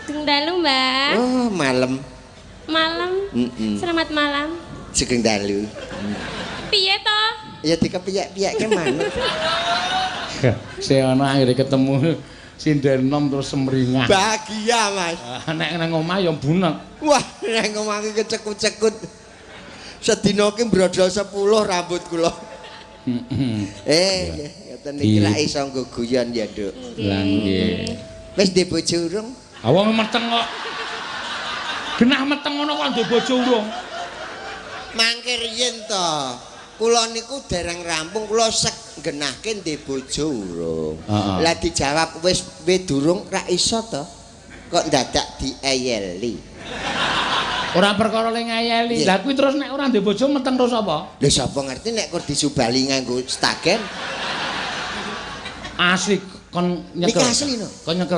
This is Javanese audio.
Sugeng dalu, Mbak. Oh, malam. Malam. Selamat malam. Sugeng dalu. Piye to? Ya dikepiyek-piyek ke manut. Saya ana akhirnya ketemu sindenom terus semringah. Bahagia, Mas. Nek nang omah ya bunek. Wah, nang omah ki kecekut-cekut. Sedina ki brodol 10 rambut kula. Ngoten niki lak iso nggo guyon ya, Nduk. Lah nggih. Wis ndek bojo urung? Ha wong meteng kok. Genah meteng ngono kok ndek bojo urung. Mangke riyen to. Kula niku dereng rampung kula sek genahke ndek bojo urung. Lah dijawab wis durung ra iso to. Kok dadak dieyeli. Ora perkara ning ngayeli. Lah kuwi terus nek ora ndek bojo meteng terus apa? Lha sapa ngerti nek kur disubali nganggo stagen. Asik kon nyekel. Iki asli no. Kon nyekel.